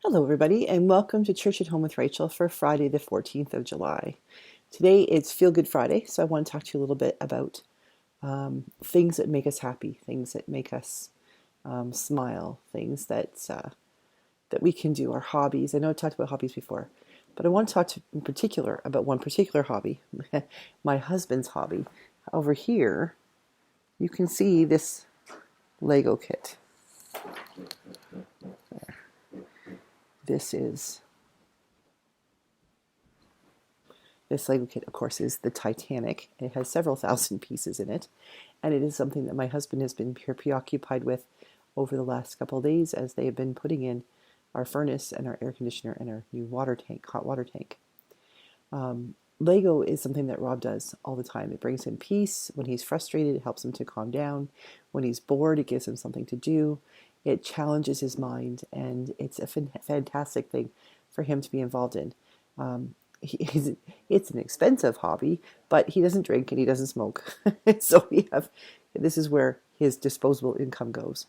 Hello, everybody, and welcome to Church at Home with Rachel for Friday, the 14th of July. Today it's Feel Good Friday, so I want to talk to you a little bit about things that make us happy, things that make us smile, things that we can do, our hobbies. I know I talked about hobbies before, but I want to in particular about one particular hobby, my husband's hobby. Over here, you can see this Lego kit. This is This Lego kit, of course, is the Titanic. It has several thousand pieces in it, and it is something that my husband has been preoccupied with over the last couple of days as they have been putting in our furnace and our air conditioner and our new water tank, hot water tank. Lego is something that Rob does all the time. It brings him peace. When he's frustrated, it helps him to calm down. When he's bored, it gives him something to do. It challenges his mind, and it's a fantastic thing for him to be involved in. It's an expensive hobby, but he doesn't drink and he doesn't smoke. So this is where his disposable income goes.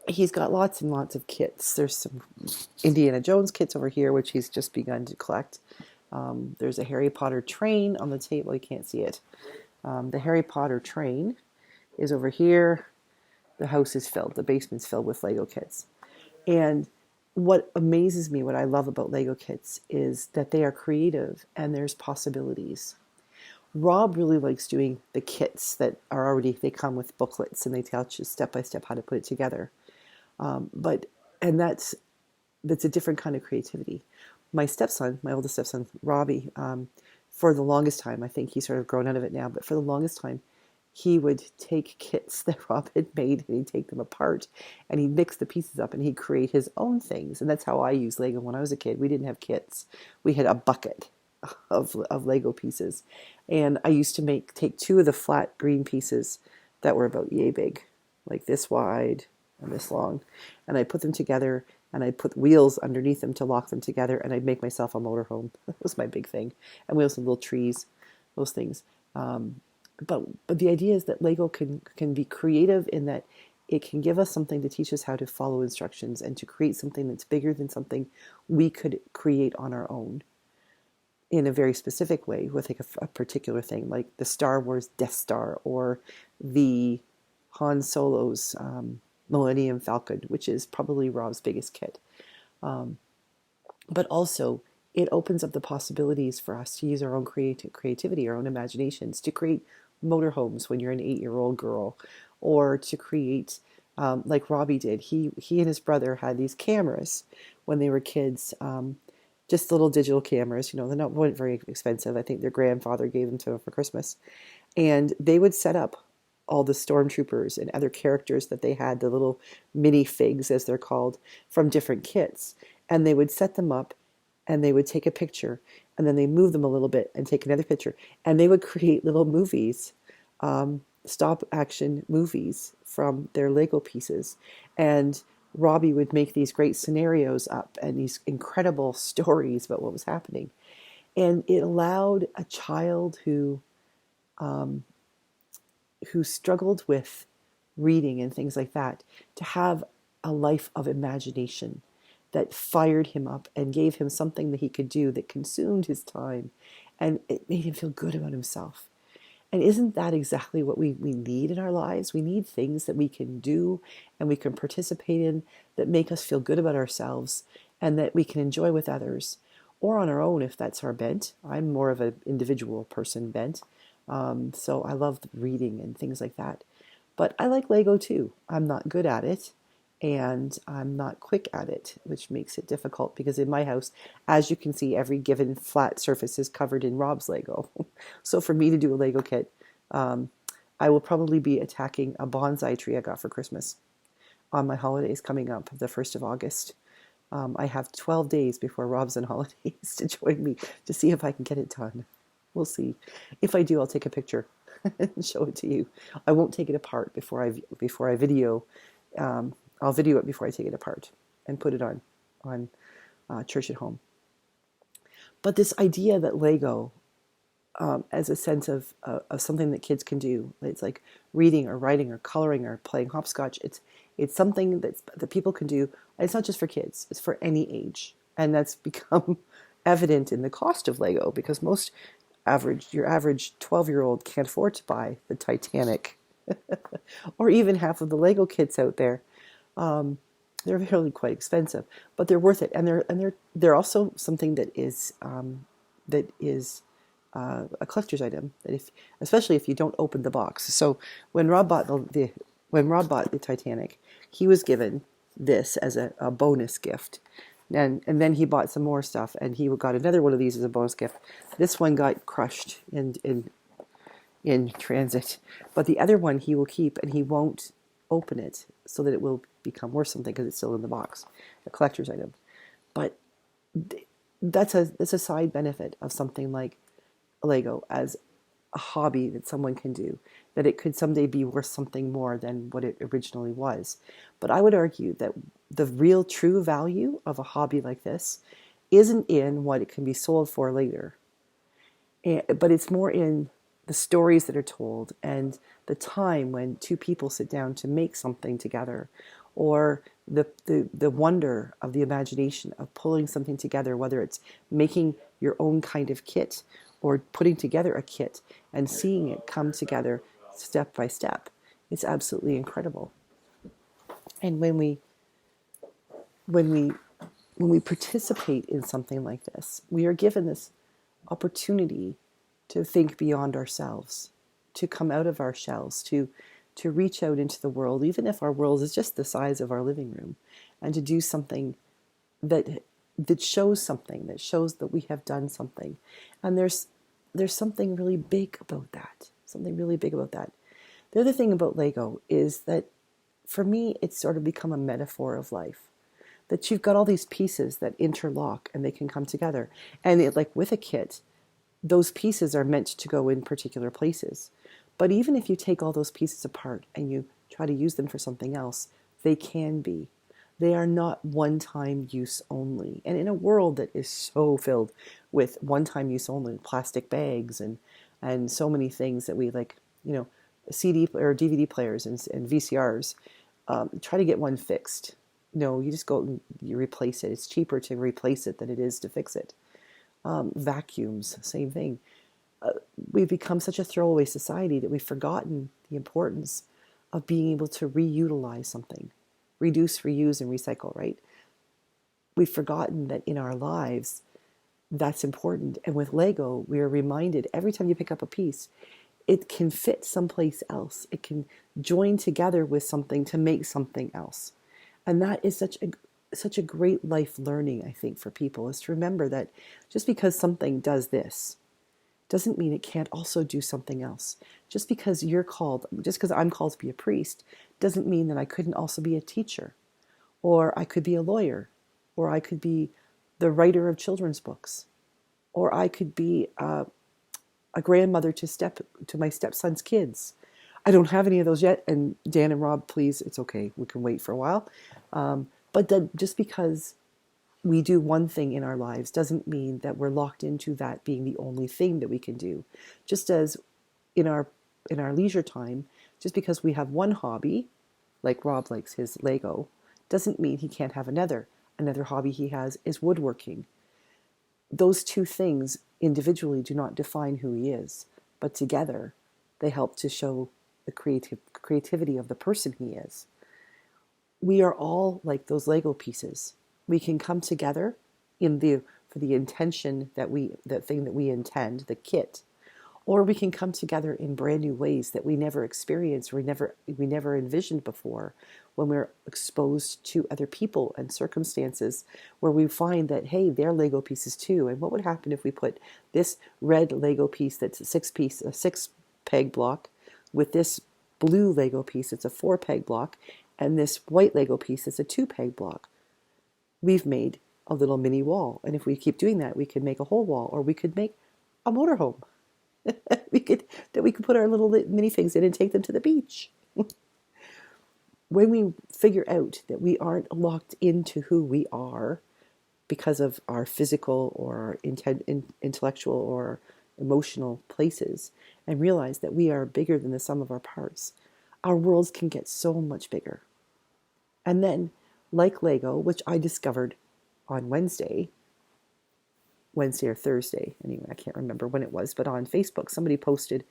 He's got lots and lots of kits. There's some Indiana Jones kits over here, which he's just begun to collect. There's a Harry Potter train on the table. You can't see it. The Harry Potter train is over here. The house is filled. The basement's filled with Lego kits. And what amazes me, what I love about Lego kits, is that they are creative and there's possibilities. Rob really likes doing the kits that are already, they come with booklets and they tell you step by step how to put it together. And that's a different kind of creativity. My stepson, my oldest stepson, Robbie, for the longest time, I think he's sort of grown out of it now, but for the longest time, he would take kits that Rob had made and he'd take them apart and he'd mix the pieces up and he'd create his own things. And that's how I used Lego when I was a kid. We didn't have kits. We had a bucket of Lego pieces. And I used to take two of the flat green pieces that were about yay big, like this wide and this long. And I put them together and I put wheels underneath them to lock them together and I'd make myself a motorhome. That was my big thing. And we also had little trees, those things. But the idea is that Lego can be creative in that it can give us something to teach us how to follow instructions and to create something that's bigger than something we could create on our own in a very specific way with like a particular thing, like the Star Wars Death Star or the Han Solo's Millennium Falcon, which is probably Rob's biggest kit. But also, it opens up the possibilities for us to use our own creativity, our own imaginations, to create motorhomes when you're an 8-year-old girl, or to create, like Robbie did. He and his brother had these cameras when they were kids, just little digital cameras. Weren't very expensive. I think their grandfather gave them to them for Christmas, and they would set up all the stormtroopers and other characters that they had, the little mini figs as they're called, from different kits, and they would set them up and they would take a picture and then they move them a little bit and take another picture and they would create little movies, stop action movies from their Lego pieces. And Robbie would make these great scenarios up and these incredible stories about what was happening. And it allowed a child who struggled with reading and things like that to have a life of imagination that fired him up and gave him something that he could do that consumed his time, and it made him feel good about himself. And isn't that exactly what we need in our lives? We need things that we can do and we can participate in that make us feel good about ourselves and that we can enjoy with others or on our own if that's our bent. I'm more of an individual person bent, so I love reading and things like that. But I like Lego too. I'm not good at it. And I'm not quick at it, which makes it difficult because in my house, as you can see, every given flat surface is covered in Rob's Lego. So for me to do a Lego kit, I will probably be attacking a bonsai tree I got for Christmas on my holidays coming up, the 1st of August. I have 12 days before Rob's on holidays to join me to see if I can get it done. We'll see. If I do, I'll take a picture and show it to you. I won't take it apart before I video. I'll video it before I take it apart and put it on Church at Home. But this idea that Lego, as a sense of something that kids can do, it's like reading or writing or coloring or playing hopscotch. It's something that people can do. It's not just for kids, it's for any age. And that's become evident in the cost of Lego, because your average 12-year-old can't afford to buy the Titanic or even half of the Lego kits out there. Um, they're really quite expensive, but they're worth it, and they're also something that is a collector's item. That especially if you don't open the box. So when Rob bought the Titanic, he was given this as a bonus gift, and then he bought some more stuff, and he got another one of these as a bonus gift. This one got crushed in transit, but the other one he will keep, and he won't open it so that it will become worth something because it's still in the box, a collector's item. But that's a side benefit of something like Lego as a hobby that someone can do, that it could someday be worth something more than what it originally was. But I would argue that the real true value of a hobby like this isn't in what it can be sold for later, but it's more in the stories that are told and the time when two people sit down to make something together, or the wonder of the imagination of pulling something together, whether it's making your own kind of kit or putting together a kit and seeing it come together step by step. It's absolutely incredible. And when we when we participate in something like this, we are given this opportunity to think beyond ourselves, to come out of our shells, to reach out into the world, even if our world is just the size of our living room, and to do something that that shows that we have done something. And there's something really big about that. Something really big about that. The other thing about Lego is that for me, it's sort of become a metaphor of life. That you've got all these pieces that interlock and they can come together. And like with a kit, those pieces are meant to go in particular places. But even if you take all those pieces apart and you try to use them for something else, they can be. They are not one-time use only. And in a world that is so filled with one-time use only, plastic bags and so many things that we like, CD or DVD players and VCRs, try to get one fixed. No, you just go and you replace it. It's cheaper to replace it than it is to fix it. Vacuums, same thing. We've become such a throwaway society that we've forgotten the importance of being able to reutilize something, reduce, reuse, and recycle, right? We've forgotten that in our lives, that's important. And with Lego, we are reminded every time you pick up a piece, it can fit someplace else. It can join together with something to make something else. And that is such a great life learning, I think, for people, is to remember that just because something does this doesn't mean it can't also do something else. Just because I'm called to be a priest, doesn't mean that I couldn't also be a teacher, or I could be a lawyer, or I could be the writer of children's books, or I could be a grandmother to my stepson's kids. I don't have any of those yet, and Dan and Rob, please, it's okay. We can wait for a while. But just because we do one thing in our lives doesn't mean that we're locked into that being the only thing that we can do. Just as in our leisure time, just because we have one hobby, like Rob likes his Lego, doesn't mean he can't have another. Another hobby he has is woodworking. Those two things individually do not define who he is, but together they help to show the creativity of the person he is. We are all like those Lego pieces. We can come together for the intention the thing that we intend, the kit, or we can come together in brand new ways that we never experienced, we never envisioned before, when we're exposed to other people and circumstances where we find that, hey, they're Lego pieces too. And what would happen if we put this red Lego piece that's a six peg block with this blue Lego piece, it's a 4-peg block, and this white Lego piece is a 2-peg block? We've made a little mini wall. And if we keep doing that, we could make a whole wall, or we could make a motorhome. we could put our little minifigs in and take them to the beach. When we figure out that we aren't locked into who we are because of our physical or our intellectual or emotional places, and realize that we are bigger than the sum of our parts, our worlds can get so much bigger. And then, like Lego, which I discovered on Wednesday or Thursday, anyway, I can't remember when it was, but on Facebook, somebody posted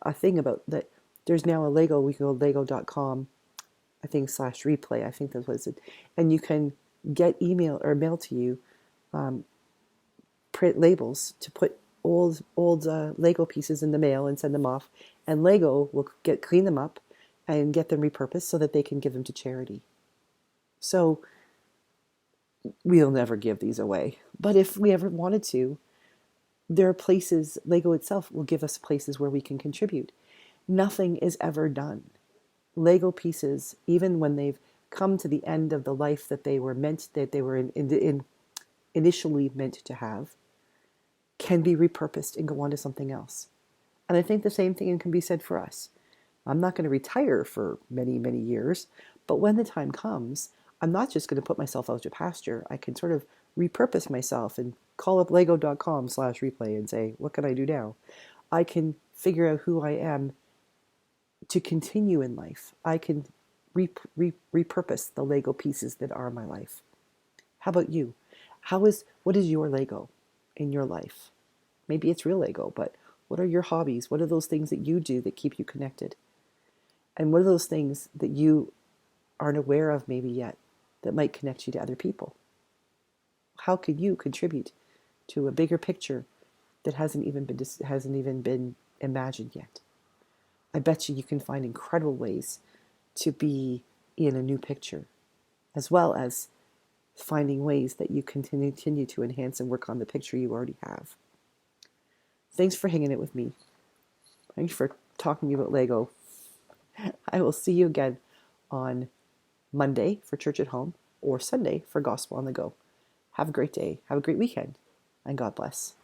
a thing about that there's now a Lego, we can go lego.com, I think /replay, I think that was it. And you can get email or mail to you print labels to put old Lego pieces in the mail and send them off, and Lego will clean them up and get them repurposed so that they can give them to charity. So we'll never give these away, but if we ever wanted to, there are places, Lego itself will give us places where we can contribute. Nothing is ever done. Lego pieces, even when they've come to the end of the life that they were initially meant to have, can be repurposed and go on to something else. And I think the same thing can be said for us. I'm not going to retire for many, many years, but when the time comes, I'm not just going to put myself out to pasture. I can sort of repurpose myself and call up lego.com/replay and say, what can I do now? I can figure out who I am to continue in life. I can repurpose the Lego pieces that are my life. How about you? What is your Lego in your life? Maybe it's real Lego, but what are your hobbies? What are those things that you do that keep you connected? And what are those things that you aren't aware of maybe yet that might connect you to other people? How can you contribute to a bigger picture that hasn't even been imagined yet? I bet you can find incredible ways to be in a new picture, as well as finding ways that you continue to enhance and work on the picture you already have. Thanks for hanging it with me. Thanks for talking about Lego. I will see you again on Monday for Church at Home or Sunday for Gospel on the Go. Have a great day. Have a great weekend. And God bless.